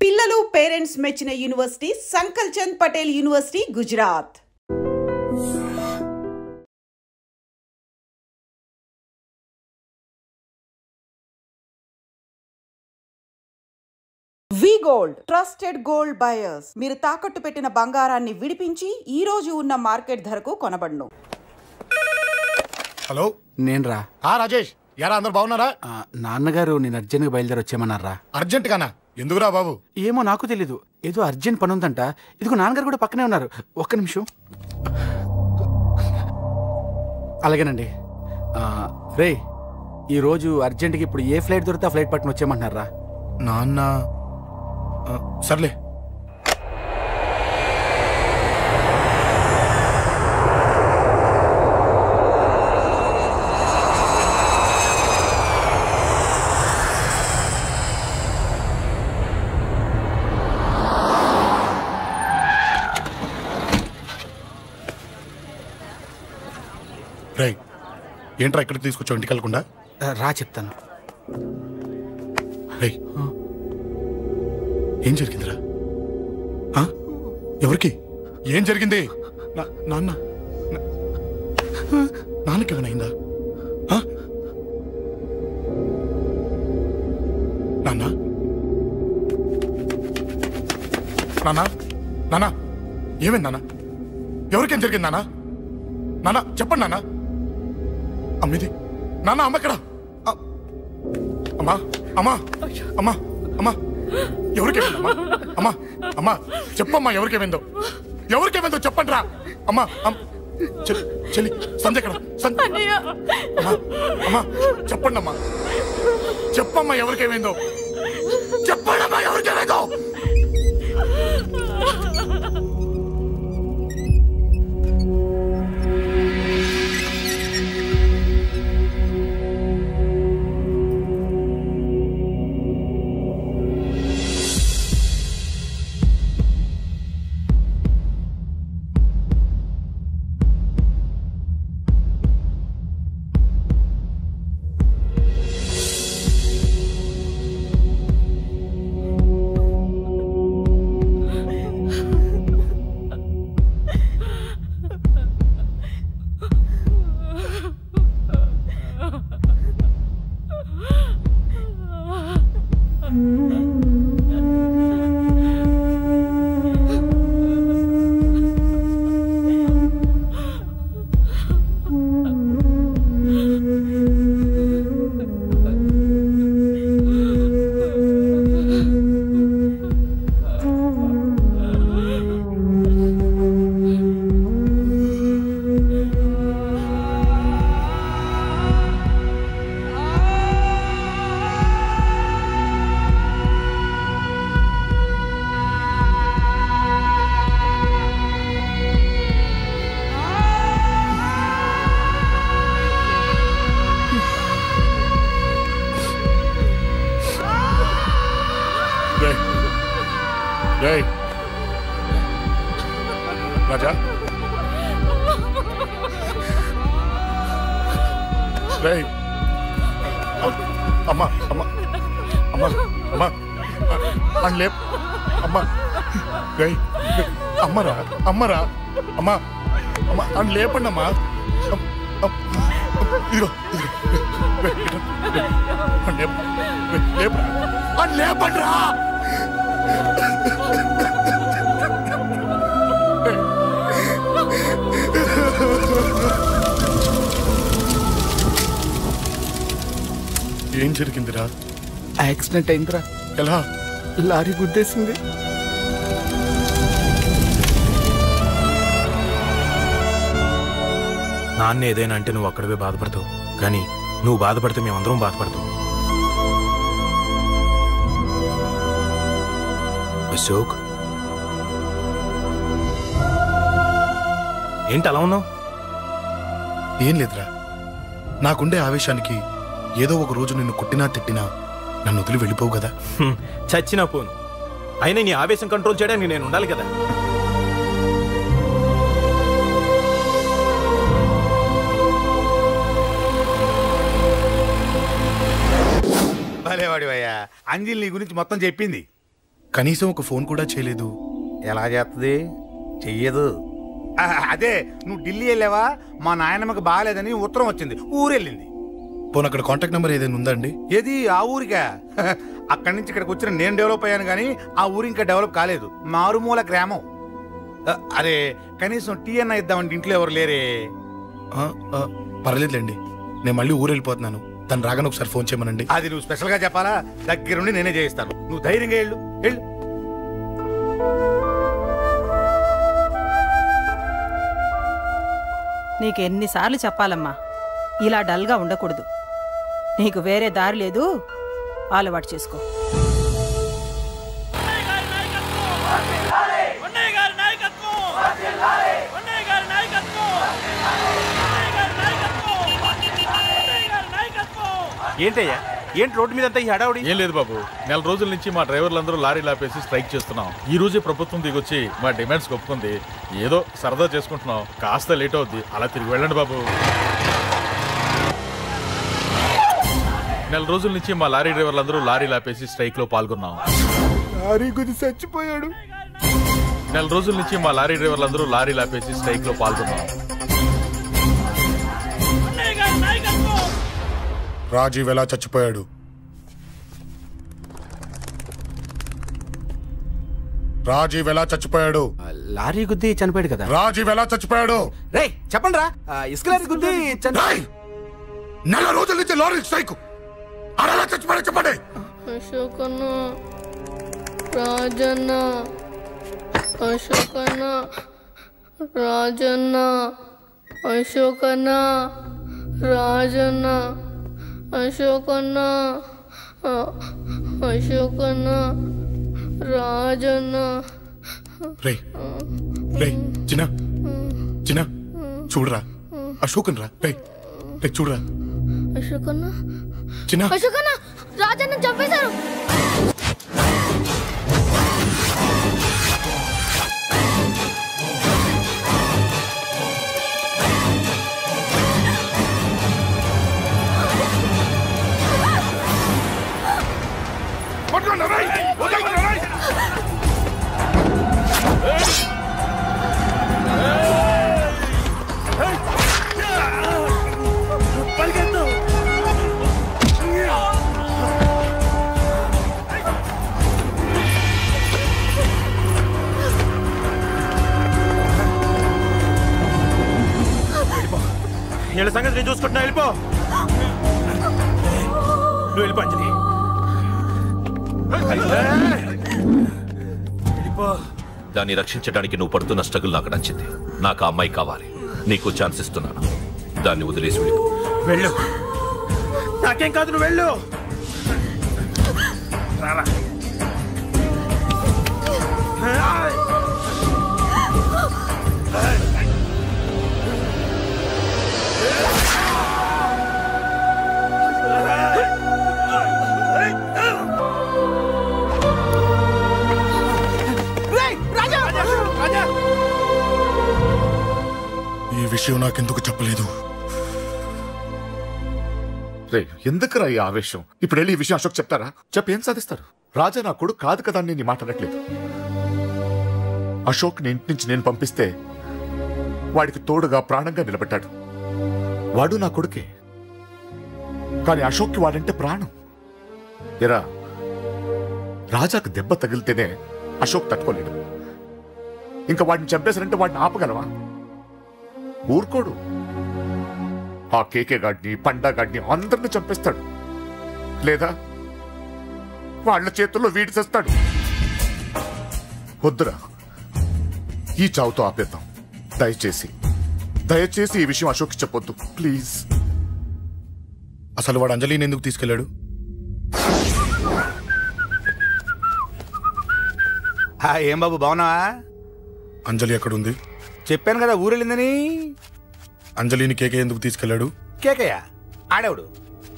పిల్లలు పేరెంట్స్ మెచ్చిన university సంకల్ Chand Patel university Gujarat. వి gold trusted gold buyers. మీరు తాకట్టు పెట్టిన బంగారాన్ని విడిపించి ఈ రోజు ఉన్న మార్కెట్ ధరకు కొనబడును. హలో, నేను రా. రాజేష్, యారా అందరు బాగున్నారా? నాన్నగారు నేను అర్జెంట్గా బయలుదేరి వచ్చేయమన్నారా. అర్జెంట్ గానా? ఎందుకురా బాబు? ఏమో నాకు తెలీదు, ఏదో అర్జెంట్ పని ఉందంట. ఇదిగో నాన్నగారు కూడా పక్కనే ఉన్నారు. ఒక్క నిమిషం. అలాగేనండి. రే, ఈరోజు అర్జెంట్గా ఇప్పుడు ఏ ఫ్లైట్ దొరికితే ఆ ఫ్లైట్ పట్టుకుని వచ్చేయమంటున్నారా. నాన్న సర్లే. రై, ఏంట్రా ఇక్కడికి తీసుకొచ్చావు ఇంటికి వెళ్ళకుండా? రా చెప్తాను. రై, ఏం జరిగిందిరా? ఎవరికి ఏం జరిగింది? నాన్నకి ఏమైనా అయిందా? నాన్న నాన్న నాన్న ఏమైంది నాన్న? ఎవరికేం జరిగింది నాన్న? నాన్న చెప్పండి నాన్న. అమ్మిది నాన్న, అమ్మ ఎక్కడ? అమ్మా అమ్మా అమ్మా అమ్మా ఎవరికేమైందమ్మా? అమ్మా అమ్మా చెప్పమ్మా, ఎవరికేమైందో? ఎవరికేమైందో చెప్పండి రా. అమ్మా చెల్లి సంధ్య ఎక్కడ? అమ్మా అమ్మా చెప్పండి అమ్మా, చెప్పమ్మా ఎవరికేమైందో చెప్పండి అమ్మా, ఎవరికేమైందో? రాజా, అమ్మా అమ్మా అమ్మా అమ్మా అని లేప్ అమ్మా. అమ్మరా అమ్మరా అమ్మా అమ్మా అని లేపండి అమ్మా. ఇదిగో లేపరా అని లేపండి రా. ఏం జరిగిందిరా? యాక్సిడెంట్ అయిందిరా. ఎలా? లారీ గుద్దేసింది. నాన్న ఏదైనా అంటే నువ్వు అక్కడవే బాధపడతావు, కానీ నువ్వు బాధపడితే మేమందరం బాధపడతాం. అశోక్, ఏంటి అలా ఉన్నావు? ఏం లేదురా, నాకుండే ఆవేశానికి ఏదో ఒక రోజు నిన్ను కొట్టినా తిట్టినా నన్ను వదిలి వెళ్ళిపోవు కదా. చచ్చినా పోను, అయినా నీ ఆవేశం కంట్రోల్ చేయడానికి నేను ఉండాలి కదా. భలేవాడివయ్యా, అంజలి నీ గురించి మొత్తం చెప్పింది. కనీసం ఒక ఫోన్ కూడా చేయలేదు. ఎలా చేస్తుంది? చెయ్యదు. అదే నువ్వు ఢిల్లీ వెళ్ళావా? మా నాయనమ్మకి బాగాలేదని ఉత్తరం వచ్చింది, ఊరెళ్ళింది. పోనీ అక్కడ కాంటాక్ట్ నెంబర్ ఏదైనా ఉందా అండి? ఏది? ఆ ఊరికా? అక్కడి నుంచి ఇక్కడికి వచ్చిన నేను డెవలప్ అయ్యాను కానీ ఆ ఊరు ఇంకా డెవలప్ కాలేదు. మారుమూల గ్రామం. అరే కనీసం టీ అన్న ఇద్దామంటే ఇంట్లో ఎవరు లేరే. పర్లేదులేండి, నేను మళ్ళీ ఊరు వెళ్ళిపోతున్నాను. తను రాగానే ఒకసారి ఫోన్ చేయమనండి. అది నువ్వు స్పెషల్గా చెప్పాలా? దగ్గరుండి నేనే చేయిస్తాను. నువ్వు ధైర్యంగా వెళ్ళు. నీకెన్నిసార్లు చెప్పాలమ్మా, ఇలా డల్గా ఉండకూడదు. నీకు వేరే దారి లేదు, అలవాటు చేసుకో. ఏంటయ్యా, ఏంటి రోడ్డు మీద అంతా ఈ హడావుడి? ఏం లేదు బాబు, నెల రోజుల నుంచి మా డ్రైవర్లందరూ లారీలు ఆపేసి స్ట్రైక్ చేస్తున్నాం. ఈ రోజే ప్రభుత్వం దిగొచ్చి మా డిమాండ్స్ ఒప్పుకుంది. ఏదో సరదా చేసుకుంటున్నాం, కాస్త లేట్ అవుద్ది, అలా తిరిగి వెళ్ళండి బాబు. నెల రోజుల నుంచి మా లారీ డ్రైవర్లందరూ లారీలు ఆపేసి స్ట్రైక్ లో పాల్గొన్నాం. లారీ గుద్ది చచ్చిపోయాడు. నెల రోజుల నుంచి మా లారీ డ్రైవర్లందరూ లారీలు ఆపేసి స్ట్రైక్ లో పాల్గొన్నాం. రాజీవ్ ఎలా చచ్చిపోయాడు? రాజీవ్ ఎలా చచ్చిపోయాడు? లారీ గుద్ది చనిపోయాడు కదా. రాజీవ్ ఎలా చచ్చిపోయాడు? రే చెప్పండి రా. ఇసుక లారీ గుద్ది నెల రోజుల నుంచి లారీ స్ట్రైక్, అలా చచ్చిపోయాడు చెప్పండి. అశోకన్న, రాజన్న, అశోకన్న, రాజన్న, అశోకన్న, రాజన్న, అశోకన్న, అశోకన్న, రాజన్న. రే రే చిన్న చిన్న చూడరా, అశోకన్ రా. రే రే చూడరా. అశోకన్న, చిన్న అశోకన్న, రాజన్న చంపేశారు. వీళ్ళ సంగతి నేను చూసుకుంటున్నా, వెళ్ళిపో. నువ్వు వెళ్ళిపో అంజలి. దాన్ని రక్షించడానికి నువ్వు పడుతున్న స్ట్రగుల్ నాకు నచ్చింది. నాకు ఆ అమ్మాయి కావాలి. నీకు ఛాన్స్ ఇస్తున్నాను, దాన్ని వదిలేసి వెళ్ళిపో. వెళ్ళు. నాకేం కాదు, నువ్వు వెళ్ళు. రారా. ఈ విషయం నాకెందుకు చెప్పలేదు? రే ఎందుకురా ఈ ఆవేశం? ఇప్పుడు వెళ్ళి ఈ విషయం అశోక్ చెప్తారా? చెప్పి ఏం సాధిస్తారు? రాజా నా కొడుకు కాదు కదా అని నేను మాట్లాడట్లేదు. అశోక్ ని ఇంటి నుంచి నేను పంపిస్తే వాడికి తోడుగా ప్రాణంగా నిలబెట్టాడు. వాడు నా కొడుకే, కానీ అశోక్కి వాడంటే ప్రాణం. ఎరా రాజాకు దెబ్బ తగిలితేనే అశోక్ తట్టుకోలేడు. ఇంకా వాడిని చంపేశారంటే వాడిని ఆపగలవా? ఊరుకోడు. ఆ కేకే గాడిని, పండా గాడిని అందరిని చంపేస్తాడు, లేదా వాళ్ళ చేతుల్లో వీడి చేస్తాడు. వద్దురా, ఈ చావుతో ఆపేద్దాం. దయచేసి దయచేసి ఈ విషయం అశోక్ చెప్పొద్దు ప్లీజ్. అసలు వాడు అంజలిని ఎందుకు తీసుకెళ్లాడు? ఏం బాబు బాగున్నావా? అంజలి ఎక్కడుంది? చెప్పాను కదా ఊరెళ్ళిందని. అంజలిని కేకే ఎందుకు తీసుకెళ్లాడు? కేకయ్య ఆడేవుడు.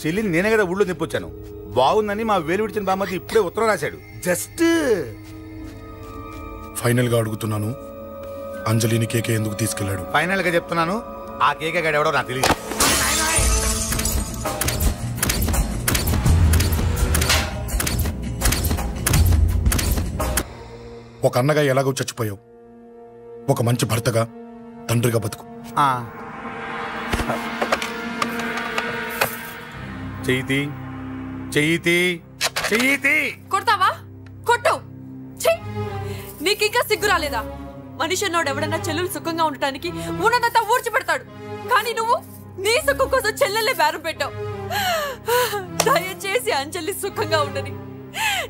చెల్లిని నేనే కదా ఊళ్ళో నిప్పొచ్చాను. బాగుందని మా వేలు విడిచిన బామ్మది ఇప్పుడే ఉత్తరం రాశాడు. జస్ట్ ఫైనల్ గా అడుగుతున్నాను, అంజలిని కేకే ఎందుకు తీసుకెళ్లాడు? ఫైనల్ గా చెప్తున్నాను, ఆ కేకే గాడు ఎవడో నాకు తెలియదు. ఒక అన్నగా ఎలాగో చచ్చిపోయావు, ఒక మంచి భర్తగా, తండ్రిగా బతుకు. చెయ్యితి చెయ్యితి చెయ్యితి. కొడతావా? కొట్టు. నీకింకా సిగ్గు రాలేదా? మనిషి నోడు ఎవడన్నా చెల్లెలు సుఖంగా ఉండటానికి ఉన్నదంతా ఊడ్చి పెడతాడు, కానీ నువ్వు నీ సుఖం కోసం చెల్లెల్లే బేరం పెట్టావు. దయచేసి అంజలి సుఖంగా ఉండని.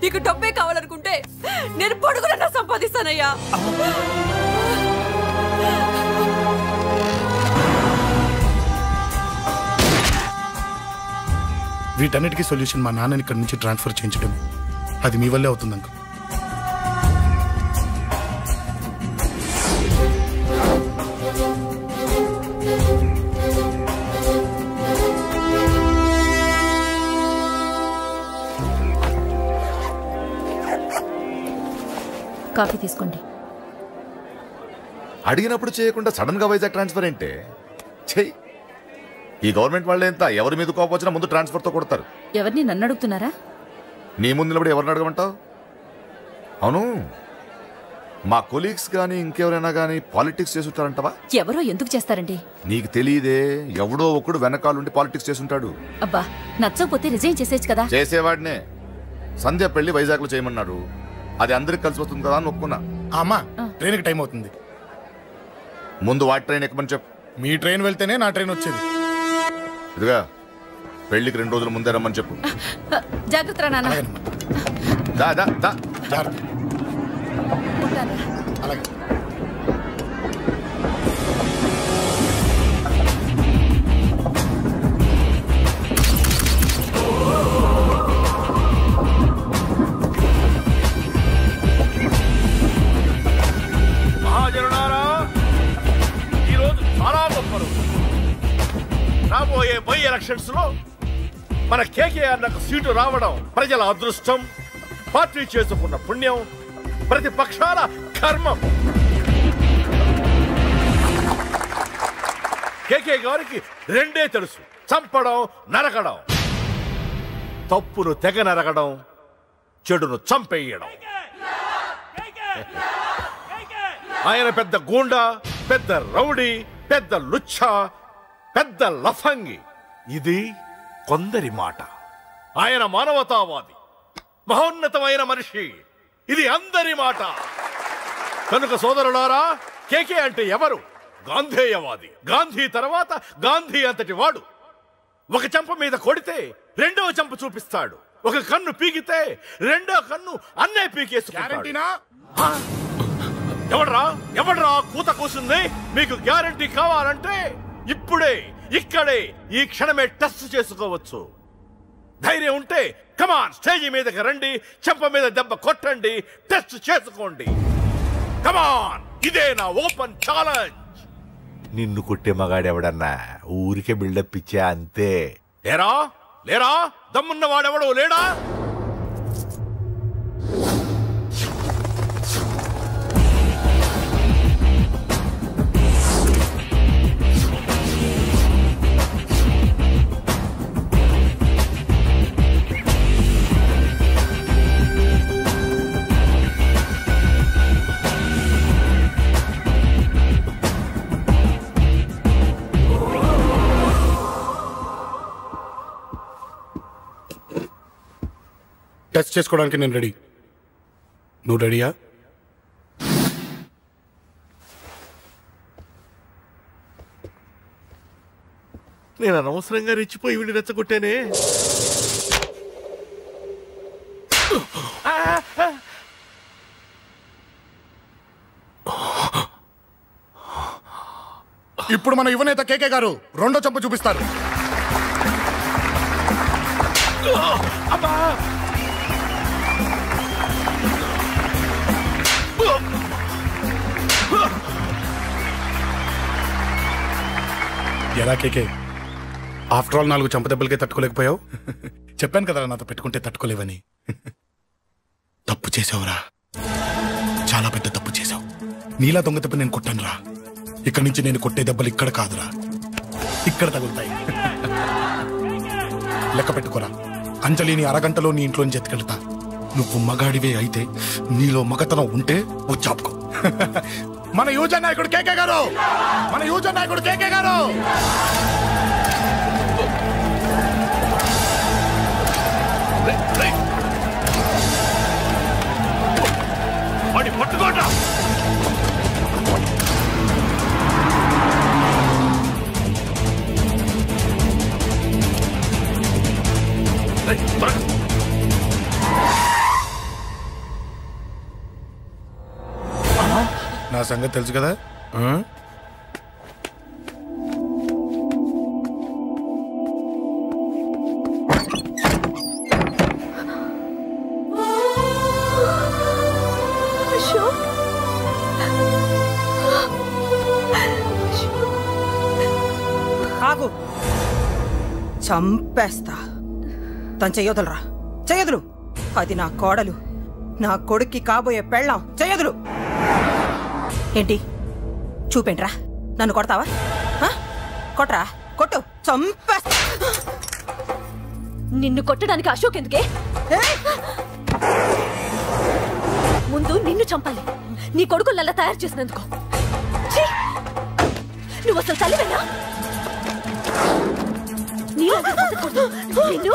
నీకు డబ్బే కావాలనుకుంటే నేను పొడుగునన్నా సంపాదిస్తానయ్యా. వీటన్నిటికీ సొల్యూషన్ మా నాన్నని ఇక్కడి నుంచి ట్రాన్స్ఫర్ చేయించడం. అది మీ వల్లే అవుతుంది అంకుల్. కాఫీ తీసుకోండి. అడిగినప్పుడు చేయకుండా సడన్ గా వైజాగ్ ట్రాన్స్ఫర్ ఏంటే? చెయ్యి. ఈ గవర్నమెంట్ వాళ్ళే ఎంత, ఎవరి మీద కోపం వచ్చినా ముందు ట్రాన్స్ఫర్తో కొడతారు. ఎవరిని నన్ను అడుగుతున్నారా? నీ ముందు నిలబడి ఎవరిని అడగమంటావు? అవును, మా కొలీగ్స్ కానీ ఇంకెవరైనా కానీ పాలిటిక్స్ చేస్తుంటారంటవా? ఎవరో ఎందుకు చేస్తారండి? నీకు తెలియదే, ఎవడో ఒకడు వెనకాలండి పాలిటిక్స్ చేస్తుంటాడు. అబ్బా, నచ్చకపోతే రిజైన్ చేసేయచ్చు కదా. చేసేవాడినే. సంధ్య పెళ్లి వైజాగ్ లో చేయమన్నాడు, అది అందరికి కలిసి వస్తుంది కదా అని ఒప్పుకున్నా. అమ్మా, ట్రైన్కి టైం అవుతుంది. ముందు వాటి ట్రైన్ ఎక్కమని చెప్పు. మీ ట్రైన్ వెళ్తేనే నా ట్రైన్ వచ్చేది. ఇదిగా పెళ్లికి 2 రోజుల ముందే రమ్మని చెప్పు. జాగ్రత్త నాన్న. అలాగే. మహాజనులారా, ఈరోజు చాలా గొప్ప రోజు. రాబోయే బై ఎలక్షన్స్ లో మన కేకేఆర్ నాకు సీటు రావడం ప్రజల అదృష్టం, పార్టీ చేసుకున్న పుణ్యం, ప్రతిపక్షాల కర్మం. కేకే గారికి 2 తెలుసు: చంపడం, నరకడం. తప్పును తెగ నరకడం, చెడును చంపేయడం. ఆయన పెద్ద గూండా, పెద్ద రౌడీ, పెద్ద లుచ్చ, పెద్ద లఫంగి. ఇది కొందరి మాట. ఆయన మానవతావాది, మహోన్నతమైన మనిషి. ఇది అందరి మాట. కనుక సోదరులారా, కేకే అంటే ఎవరు? గాంధేయవాది. గాంధీ తర్వాత గాంధీ అంతటి వాడు. ఒక చెంప మీద కొడితే 2వ చెంప చూపిస్తాడు. ఒక కన్ను పీకితే 2వ కన్ను అన్నే పీకేసుకుంటాడు. ఎవడ్రా కూత కూసింది? మీకు గ్యారంటీ కావాలంటే ఇప్పుడే, ఇక్కడే, ఈ క్షణమే టెస్ట్ చేసుకోవచ్చు. ధైర్యం ఉంటే కమాన్, స్టేజీ మీదకి రండి, చెంప మీద దెబ్బ కొట్టండి, టెస్ట్ చేసుకోండి. కమాన్, ఇదే నా ఓపెన్ ఛాలెంజ్. నిన్ను కొట్టే మగాడెవడన్నా ఊరికే బిల్డప్ ఇచ్చా అంతే. లేరా దమ్మున్న వాడెవడో లేడా? టచ్ చేసుకోవడానికి నేను రెడీ. నువ్వు రెడీయా? నేను అనవసరంగా రెచ్చిపోయి వీడిని రెచ్చగొట్టానే. ఇప్పుడు మన యువనేత కేకే గారు 2వ చెంప చూపిస్తారు. ఎలా కేకే, ఆఫ్టర్ ఆల్ 4 చెంప దెబ్బలకే తట్టుకోలేకపోయావు? చెప్పాను కదా నాతో పెట్టుకుంటే తట్టుకోలేవని. తప్పు చేసావురా, చాలా పెద్ద తప్పు చేసావు. నీలా దొంగ దెబ్బ నేను కొట్టాను రా. ఇక్కడి నుంచి నేను కొట్టే దెబ్బలు ఇక్కడ కాదురా, ఇక్కడ తగులుతాయి. లెక్క పెట్టుకోరా, అంజలిని అరగంటలో నీ ఇంట్లోంచి ఎత్తుకెళ్తా. నువ్వు మగాడివే అయితే నీలో మగతనం ఉంటే వచ్చాపుకో. మన యువజన నాయకుడు కేకే గారు, మన యువజన నాయకుడు కేకే గారు. పట్టుకోట నా సంగతి తెలుసు కదా. ఆగు, చంపేస్తా. తను చెయ్యొదలరా, చెయ్యదులు. అది నా కోడలు, నా కొడుక్కి కాబోయే పెళ్ళాం. చెయ్యదులు. ఏంటి చూపేంట్రా? నన్ను కొడతావా? కొట్రా, కొట్టు, చంపేస్తా. నిన్ను కొట్టడానికి అశోక్ ఎందుకే? ముందు నిన్ను చంపాలి, నీ కొడుకులల్లా తయారు చేసినందుకు. నువ్వు అసలు తల్లివేనా? నిన్ను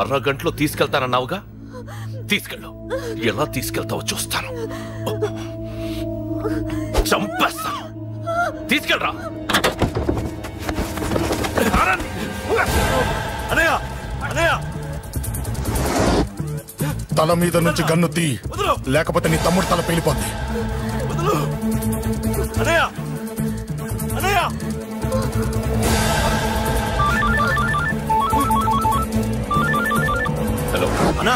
అరగంటలో తీసుకెళ్తానన్నావుగా, తీసుకెళ్ళు. ఎలా తీసుకెళ్తావో చూస్తాను. చంపేస్తాను. తీసుకెళ్ళరా. తల మీద నుంచి గన్ను తీ, లేకపోతే నీ తమ్ముడు తల పేలిపోద్ది. హలో అన్నా,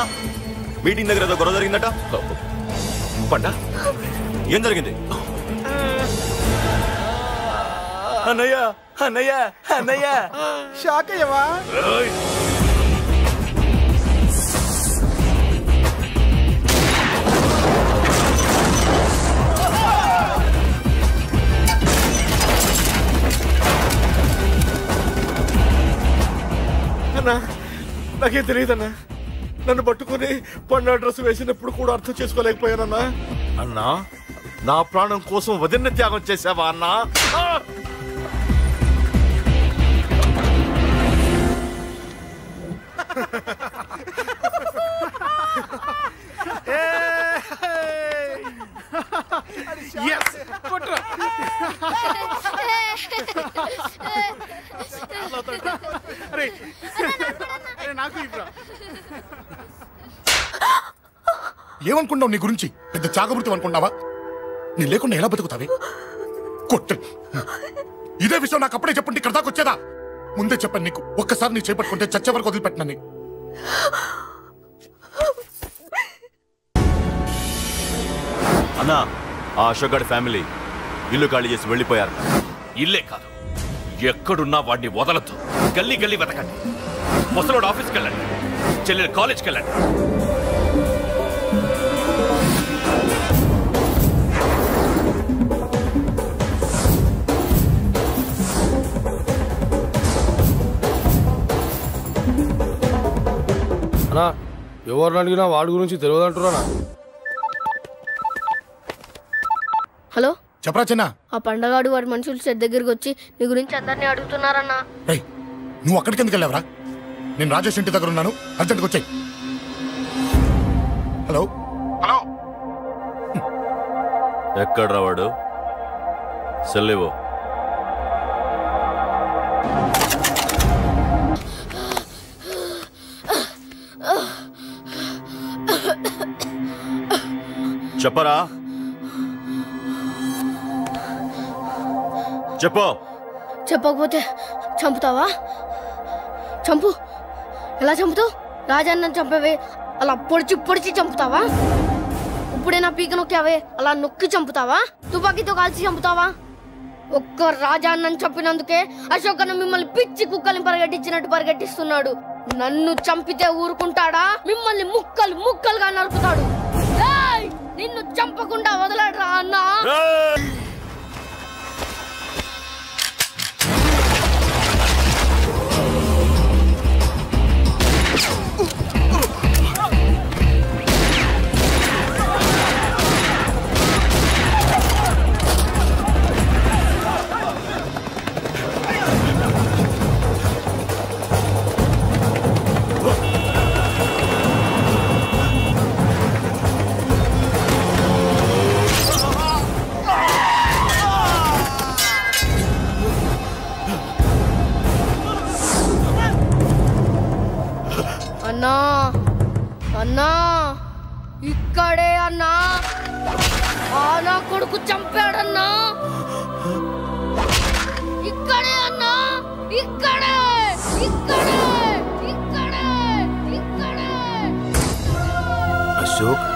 మీటింగ్ దగ్గర ఏదో గొడవ జరిగిందట. పండా, ఏం జరిగింది? అన్నయ్య అన్నయ్య అన్నయ్య, షాక్ అయ్యవా? అన్నా, నాకేం తెలియదన్నా. నన్ను పట్టుకుని పండు డ్రెస్ వేసినప్పుడు కూడా అర్థం చేసుకోలేకపోయానన్నా. అన్నా, నా ప్రాణం కోసం వదిన త్యాగం చేసావా అన్నా? ఏమనుకున్నావు నీ గురించి? పెద్ద చాగమృతం అనుకున్నావా? నీ లేకుండా ఎలా బతుకుతావి? కొట్టు. ఇదే విషయం నాకు అప్పుడే చెప్పండి, ఇక్కడ దాకా వచ్చేదా? ముందే చెప్పాను నీకు, ఒక్కసారి నీ చేపట్టుకుంటే చచ్చే వరకు వదిలిపెట్టినని. అన్నా, ఆ అశోక్ గారి ఫ్యామిలీ ఇల్లు ఖాళీ చేసి వెళ్ళిపోయారు. ఇల్లే కాదు, ఎక్కడున్నా వాడిని వదలద్దు. గల్లీ గల్లీ వెతకండి. ముసలోడు ఆఫీస్కి వెళ్ళండి, చెల్లెలు కాలేజ్కి వెళ్ళండి. అన్నా, ఎవరిని అడిగినా వాడి గురించి తెలియదంటున్నా. హలో, చెప్పరా చిన్న. ఆ పండగాడు వాడి మనుషులు సెట్ దగ్గరికి వచ్చి నీ గురించి అందరినీ అడుగుతున్నారన్నా. నువ్వు అక్కడికి ఎందుకు వెళ్ళావరా? నేను రాజేష్ ఇంటి దగ్గర ఉన్నాను, అర్జెంట్గా వచ్చాయి. హలో హలో, ఎక్కడ్రా వాడు? సెల్లివో. చెప్పరా, చెప్పు. చెప్పకపోతే చంపుతావా? చంపు, ఎలా చంపుతావు? రాజాన్నని చంపవే అలా పొడిచి పొడిచి చంపుతావా? ఇప్పుడే నా పీక నొక్కావే అలా నొక్కి చంపుతావా? తుపాకీతో కాల్చి చంపుతావా? ఒక్క రాజాన్నని చంపినందుకే అశోక్ అన్న మిమ్మల్ని పిచ్చి కుక్కల్ని పరిగెట్టించినట్టు పరిగెట్టిస్తున్నాడు. నన్ను చంపితే ఊరుకుంటాడా? మిమ్మల్ని ముక్కలు ముక్కలుగా నరుకుతాడు. నిన్ను చంపకుండా వదలడరా అన్నా. అన్నా అన్నా ఇక్కడే అన్నా. నా కొడుకు చంపాడన్నా. ఇక్కడే అన్నా. ఇక్కడే ఇక్కడే ఇక్కడే ఇక్కడే. అశోక్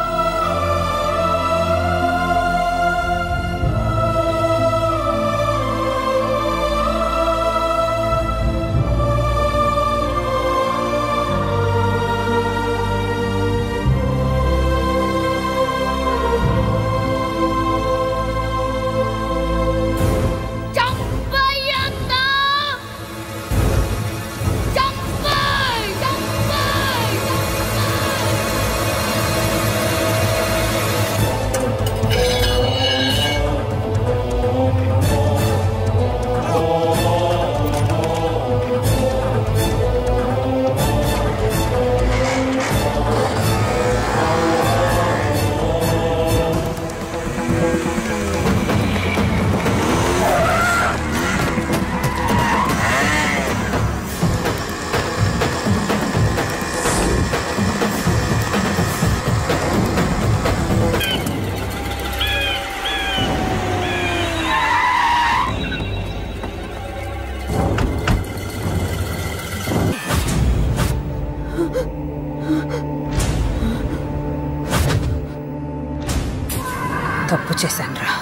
తప్పు చేశానురా,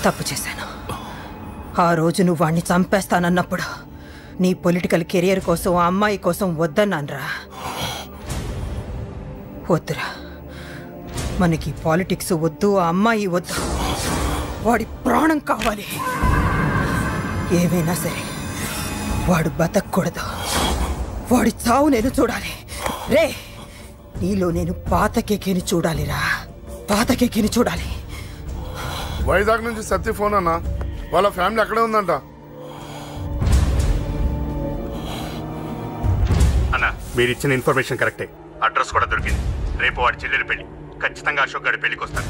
తప్పు చేశాను. ఆ రోజు నువ్వు వాణ్ణి చంపేస్తానన్నప్పుడు నీ పొలిటికల్ కెరియర్ కోసం ఆ అమ్మాయి కోసం వద్దన్నానురా. వద్దురా, మనకి పాలిటిక్స్ వద్దు, ఆ అమ్మాయి వద్దు. వాడి ప్రాణం కావాలి. ఏమైనా సరే వాడు బతకూడదు. వాడి చావు నేను చూడాలి. రే, నీలో నేను పాత కేకేని చూడాలిరా, పాత కేకేని చూడాలి. వైజాగ్ నుంచి సత్య ఫోన్ అన్న, వాళ్ళ ఫ్యామిలీ అక్కడే ఉందంట. అన్న, మీరు ఇచ్చిన ఇన్ఫర్మేషన్ కరెక్టే. అడ్రస్ కూడా దొరికింది. రేపు వాడి చెల్లెలి పెళ్లి. ఖచ్చితంగా అశోక్ గారి పెళ్లికి వస్తాను.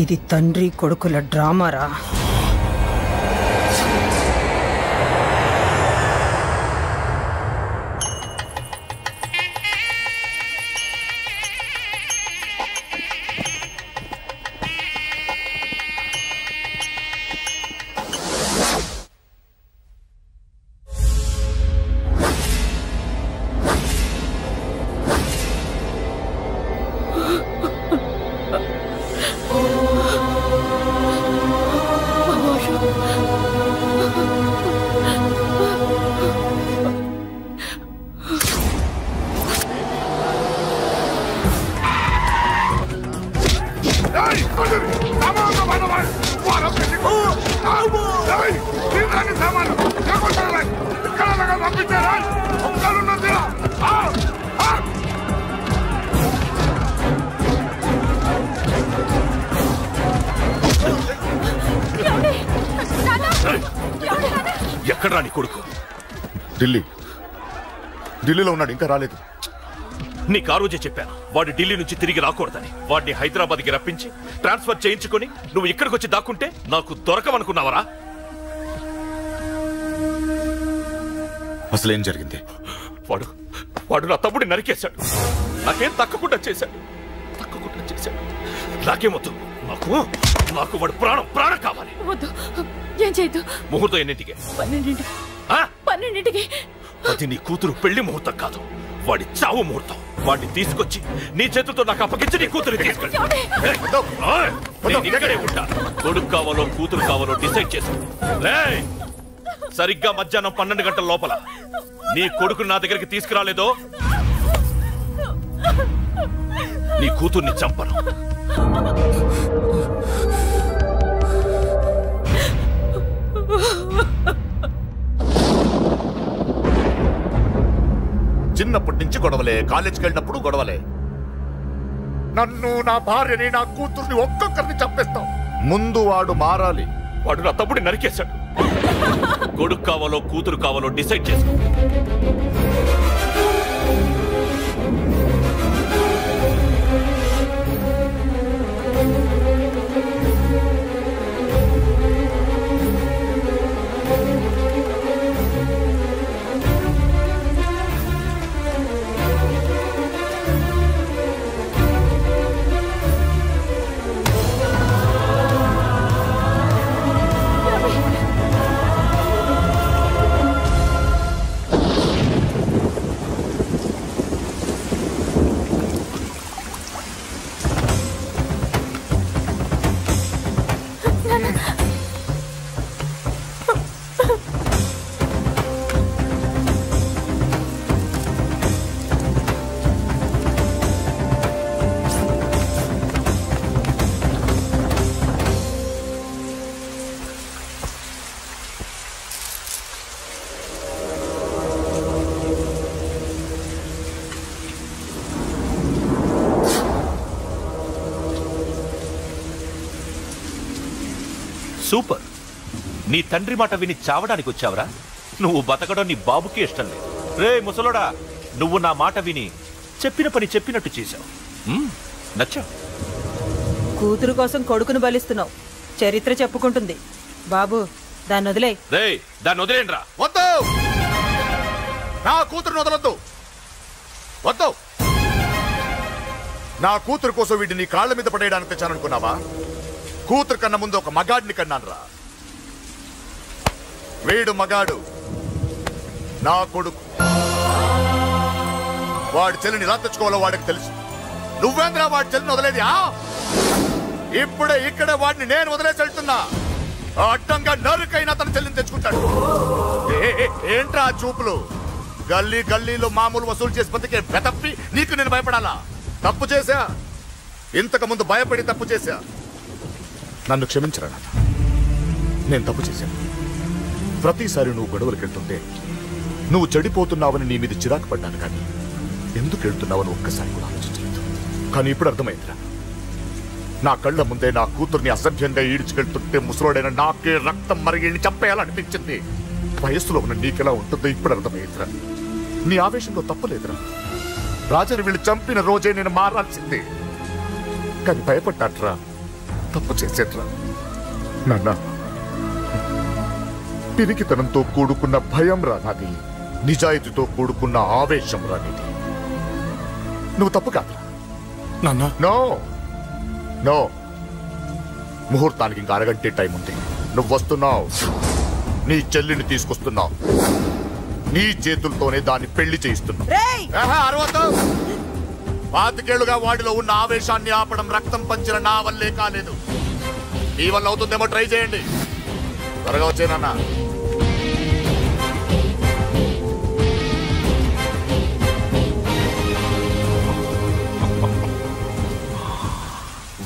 ఇది తండ్రి కొడుకుల డ్రామారా. ఎక్కడ్రా నీ కొడుకు? ఢిల్లీలో ఉన్నాడు, ఇంకా రాలేదు. నీకు ఆ రోజే చెప్పాను వాడు ఢిల్లీ నుంచి తిరిగి రాకూడదని. వాడిని హైదరాబాద్కి రప్పించి ట్రాన్స్ఫర్ చేయించుకొని నువ్వు ఇక్కడికి వచ్చి దాక్కుంటే నాకు దొరకవనుకున్నావరా? అసలేం జరిగింది? వాడు నా తమ్ముడిని నరికేశాడు. నాకేం తక్కకుండా చేశాడు. నాకేమొద్దు. నాకు వాడు ప్రాణం కావాలి. వద్దు, ఏం చేయొద్దు. ముహూర్తం ఎన్నింటికి? 12ంటికి. అది నీ కూతురు పెళ్లి ముహూర్తం కాదు. వాడి చావు ముహూర్తం. వాడిని తీసుకొచ్చి నీ చేతులతో నాకు అప్పగించి నీ కూతురు తీసుకెళ్ళి ఇక్కడే ఉంటా. కొడుకు కావాలో కూతురు కావాలో డిసైడ్ చేసు. సరిగ్గా మధ్యాహ్నం 12 గంటల లోపల నీ కొడుకుని నా దగ్గరికి తీసుకురాలేదో నీ కూతుర్ని చంపను. చిన్నప్పటి నుంచి గొడవలే, కాలేజీకి వెళ్ళినప్పుడు గొడవలే. నన్ను, నా భార్యని, నా కూతుర్ని ఒక్కొక్కరిని చంపేస్తాం. ముందు వాడు మారాలి. వాడు నా తమ్ముడిని నరికేశాడు. కొడుకు కావాలో కూతురు కావాలో డిసైడ్ చేసుకో. సూపర్. నీ తండ్రి మాట విని చావడానికి వచ్చావరా? నువ్వు బతకడం నీ బాబుకి ఇష్టం లేదు. రే ముసలోడా, నువ్వు నా మాట విని చెప్పిన పని చెప్పినట్టు చేశావు. నచ్చా. కూతురు కోసం కొడుకును బలిస్తున్నావు. చరిత్ర చెప్పుకుంటుంది. బాబు, దాన్ని వదిలే. రే, దాన్ని వదిలేండ్రా. వద్దు, నా కూతురుని వదలొద్దు. వద్దు. నా కూతురు కోసం వీటిని కాళ్ళ మీద పడేయడానికి తెచ్చాననుకున్నావా? కూతురు కన్నా ముందు ఒక మగాడిని కన్నానురా. వీడు మగాడు, నా కొడుకు. వాడి చెల్లిని ఎలా తెచ్చుకోవాలో వాడికి తెలుసు. నువ్వేంద్రా వాడి చెల్లిని వదిలేది? ఇప్పుడే ఇక్కడే వాడిని నేను వదిలేసి వెళ్తున్నా. అడ్డంగా నరుకైనా తన చెల్లిని తెచ్చుకుంటాడు. ఏంట్రా చూపులు? గల్లీ గల్లీలో మామూలు వసూలు చేసి బతికే వెతప్పి నీకు నేను భయపడాలా? తప్పు చేశా, ఇంతకు ముందు భయపడి తప్పు చేశా. నన్ను క్షమించరా నాన్న, నేను తప్పు చేశాను. ప్రతిసారి నువ్వు గొడవలకు వెళ్తుంటే నువ్వు చెడిపోతున్నావని నీ మీద చిరాకు పడ్డాను, కానీ ఎందుకు వెళ్తున్నావని ఒక్కసారి కూడా ఆలోచించలేదు. కానీ ఇప్పుడు అర్థమైందిరా. నా కళ్ళ ముందే నా కూతుర్ని అసభ్యంగా ఈడ్చుకెళ్తుంటే ముసలోడైన నాకే రక్తం మరిగి చంపేయాలనిపించింది. వయస్సులో ఉన్న నీకెలా ఉంటుందో ఇప్పుడు అర్థమైందిరా. నీ ఆవేశంలో తప్పలేదురా. రాజాని వీళ్ళు చంపిన రోజే నేను మారాల్సిందే, కానీ భయపడ్డాట్రా. తప్పు చేసేట్రా నాన్న. పిరికితనంతో కూడుకున్న భయం రా నాది, నిజాయితీతో కూడుకున్న ఆవేశం రా నీది. నువ్వు తప్పు కాదురా నాన్న. నో నో, ముహూర్తానికి ఇంకా అరగంటే టైం ఉంది. నువ్వు వస్తున్నావు, నీ చెల్లిని తీసుకొస్తున్నావు. నీ చేతులతోనే దాన్ని పెళ్లి చేయిస్తున్నావు. పాతికేళ్లుగా వాడిలో ఉన్న ఆవేశాన్ని ఆపడం రక్తం పంచిన నా వల్లే కాలేదు. నీ వల్ల అవుతుందేమో ట్రై చేయండి. త్వరగా వచ్చేనన్నా.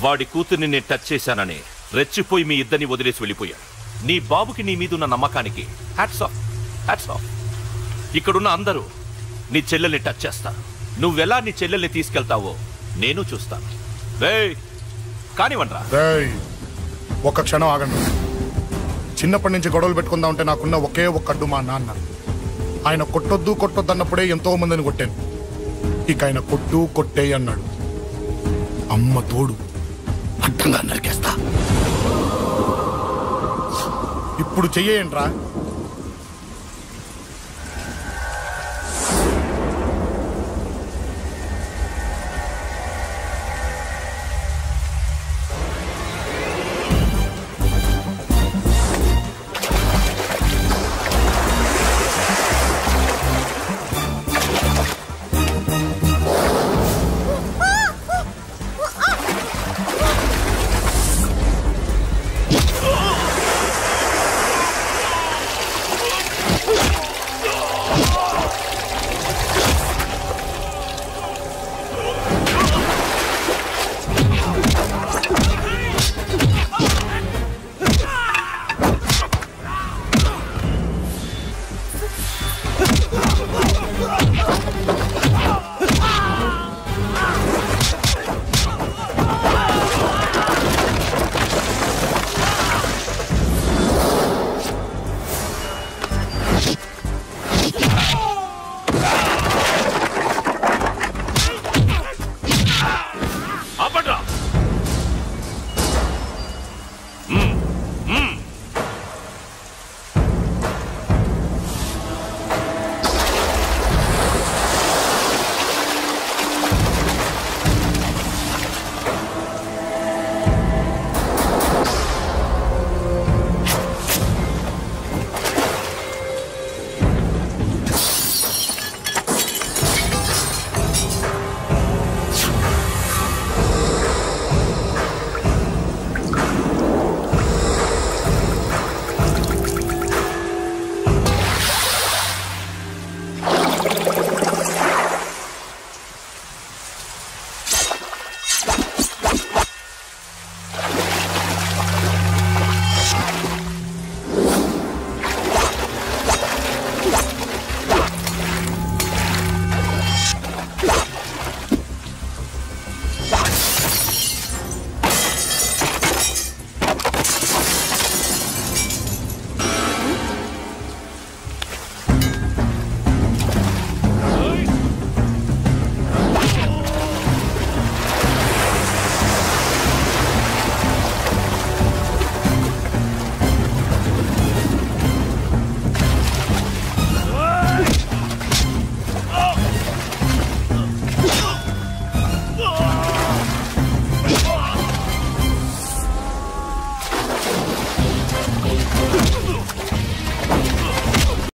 వాడి కూతుర్ని నేను టచ్ చేశానని రెచ్చిపోయి మీ ఇద్దరిని వదిలేసి వెళ్ళిపోయాను. నీ బాబుకి నీ మీద ఉన్న నమ్మకానికి హ్యాట్స్ ఆఫ్, హ్యాట్స్ ఆఫ్. ఇక్కడున్న అందరూ నీ చెల్లెల్ని టచ్ చేస్తారు. నువ్వెలా నీ చెల్లెల్ని తీసుకెళ్తావో నేను చూస్తాను. కానివ్వండి రా. ఒక్క క్షణం ఆగండి. చిన్నప్పటి నుంచి గొడవలు పెట్టుకుందాం అంటే నాకున్న ఒకే ఒక్క అడ్డు మా నాన్న. ఆయన కొట్టొద్దు కొట్టొద్దు అన్నప్పుడే ఎంతో మందిని కొట్టాను. ఇక ఆయన కొట్టు కొట్టే అన్నాడు. అమ్మ తోడు అడ్డంగా నరికేస్తా. ఇప్పుడు చెయ్యేయండి రా.